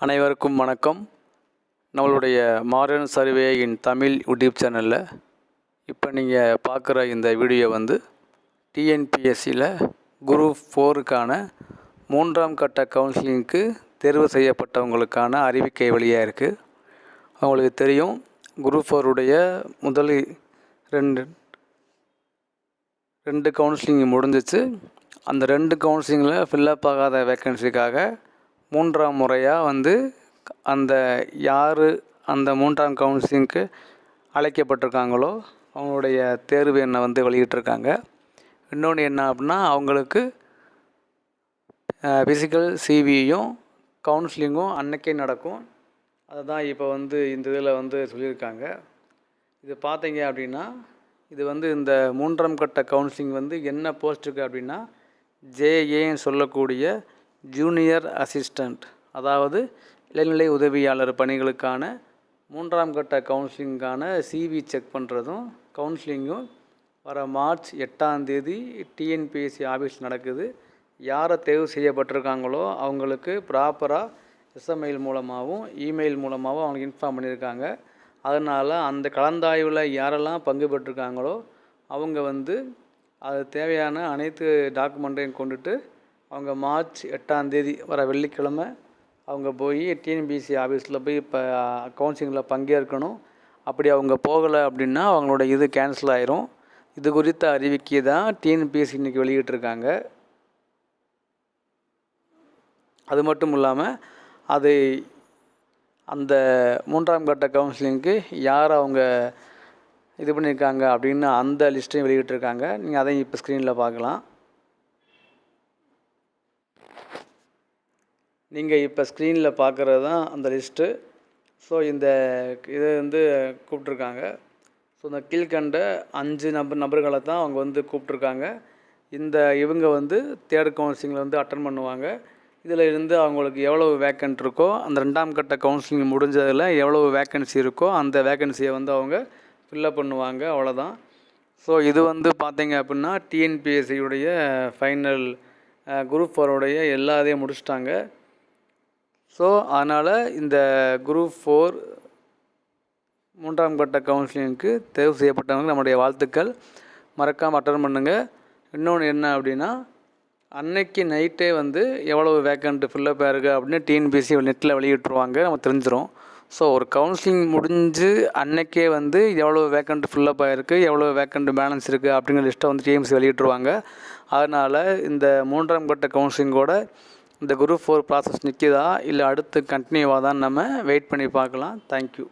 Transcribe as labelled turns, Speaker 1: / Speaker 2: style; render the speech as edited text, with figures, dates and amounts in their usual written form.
Speaker 1: அனைவருக்கும் வணக்கம். நம்மளுடைய மாடர்ன் சர்வே இன் தமிழ் யூடியூப் சேனலில் இப்போ நீங்கள் பார்க்குற இந்த வீடியோ வந்து டிஎன்பிஎஸ்சியில் குரூப் 4க்கான 3ஆம் கட்ட கவுன்சிலிங்க்கு தேர்வு செய்யப்பட்டவங்களுக்கான அறிவிக்கை வழியாக இருக்குது. அவங்களுக்கு தெரியும், குரூப் 4உடைய முதல் ரெண்டு கவுன்சிலிங் முடிஞ்சிச்சு. அந்த 2 கவுன்சிலிங்கில் ஃபில்லப் ஆகாத வேக்கன்சிக்காக 3ஆம் முறையாக வந்து யார் அந்த 3ஆம் கவுன்சிலிங்க்கு அழைக்கப்பட்டிருக்காங்களோ அவங்களுடைய தேர்வு எண்ணை வந்து வெளியிட்டிருக்காங்க. இன்னொன்று என்ன அப்படின்னா, அவங்களுக்கு ஃபிசிக்கல் சிவியும் கவுன்சிலிங்கும் அன்றைக்கே நடக்கும். அதை தான் இப்போ வந்து இந்த இதில் வந்து சொல்லியிருக்காங்க. இது பார்த்தீங்க அப்படின்னா, இது வந்து இந்த 3ஆம் கட்ட கவுன்சிலிங் வந்து என்ன போஸ்ட்டுக்கு அப்படின்னா, ஜேஏன்னு சொல்லக்கூடிய ஜூனியர் அசிஸ்டண்ட், அதாவது இளநிலை உதவியாளர் பணிகளுக்கான 3ஆம் கட்ட கவுன்சிலிங்கான சிவி செக் பண்ணுறதும் கவுன்சிலிங்கும் வர மார்ச் 8ஆம் தேதி டிஎன்பிஎஸ்சி ஆஃபீஸ் நடக்குது. யாரை தேர்வு செய்யப்பட்டிருக்காங்களோ அவங்களுக்கு ப்ராப்பராக எஸ்எம்எயில் மூலமாகவும் இமெயில் மூலமாகவும் அவங்களுக்கு இன்ஃபார்ம் பண்ணியிருக்காங்க. அதனால் அந்த கலந்தாய்வில் யாரெல்லாம் பங்கு பெற்றிருக்காங்களோ அவங்க வந்து அது தேவையான அனைத்து டாக்குமெண்ட்டையும் கொண்டுட்டு அவங்க மார்ச் 8ஆம் தேதி வர வெள்ளிக்கிழமை அவங்க போய் டிஎன்பிஎஸ்சி ஆஃபீஸில் போய் இப்போ கவுன்சிலிங்கில் பங்கேற்கணும். அப்படி அவங்க போகலை அப்படின்னா அவங்களோட இது கேன்சல் ஆயிரும். இது குறித்த அறிவிக்கை தான் டிஎன்பிஎஸ்சி இன்றைக்கி வெளியிட்டிருக்காங்க. அது மட்டும் இல்லாமல் அந்த 3ஆம் கட்ட கவுன்சிலிங்க்கு யார் அவங்க இது பண்ணியிருக்காங்க அப்படின்னு அந்த லிஸ்ட்டையும் வெளியிட்டிருக்காங்க. நீங்கள் அதையும் இப்போ ஸ்க்ரீனில் பார்க்கலாம். நீங்கள் இப்போ ஸ்க்ரீனில் பார்க்குறது தான் அந்த லிஸ்ட்டு. ஸோ இதை வந்து கூப்பிட்ருக்காங்க. ஸோ இந்த கீழ்கண்ட 5 நபர்களை தான் அவங்க வந்து கூப்பிட்ருக்காங்க. இவங்க வந்து தேர்ட் கவுன்சிலிங்கில் வந்து அட்டன் பண்ணுவாங்க. இதில் இருந்து அவங்களுக்கு எவ்வளவு வேக்கன்ட் இருக்கோ, அந்த 2ஆம் கட்ட கவுன்சிலிங் முடிஞ்சதில் எவ்வளவு வேக்கன்சி இருக்கோ அந்த வேக்கன்சியை வந்து அவங்க ஃபில்லப் பண்ணுவாங்க. அவ்வளோதான். ஸோ இது வந்து பார்த்தீங்க அப்படின்னா டிஎன்பிஎஸ்சியுடைய ஃபைனல் குரூப் 4உடைய எல்லா இதையும் முடிச்சிட்டாங்க. ஸோ அதனால் இந்த குரூப் 4 3ஆம் கட்ட கவுன்சிலிங்க்கு தேர்வு செய்யப்பட்டவங்க நம்முடைய வாழ்த்துக்கள். மறக்காமல் அட்டன் பண்ணுங்கள். இன்னொன்று என்ன அப்படின்னா, அன்னைக்கு நைட்டே வந்து எவ்வளவு வேக்கண்ட் ஃபில்லப் ஆயிருக்கு அப்படின்னு டிஎன்பிஎஸ்சி நெட்டில் வெளியிட்டுருவாங்க, நம்ம தெரிஞ்சிடும். ஸோ ஒரு கவுன்சிலிங் முடிஞ்சு அன்னைக்கே வந்து எவ்வளோ வேக்கண்ட் ஃபில்லப் ஆகிருக்கு, எவ்வளோ வேக்கண்ட் பேலன்ஸ் இருக்குது அப்படிங்கிற லிஸ்ட்டை வந்து டிஎன்பிஎஸ்சி வெளியிட்டுருவாங்க. அதனால் இந்த 3ஆம் கட்ட கவுன்சிலிங்கோட இந்த குரூப் 4 ப்ராசஸ் நிற்கிதா இல்லை அடுத்து கண்டினியூவாக தான் நம்ம வெயிட் பண்ணி பார்க்கலாம். தேங்க்யூ.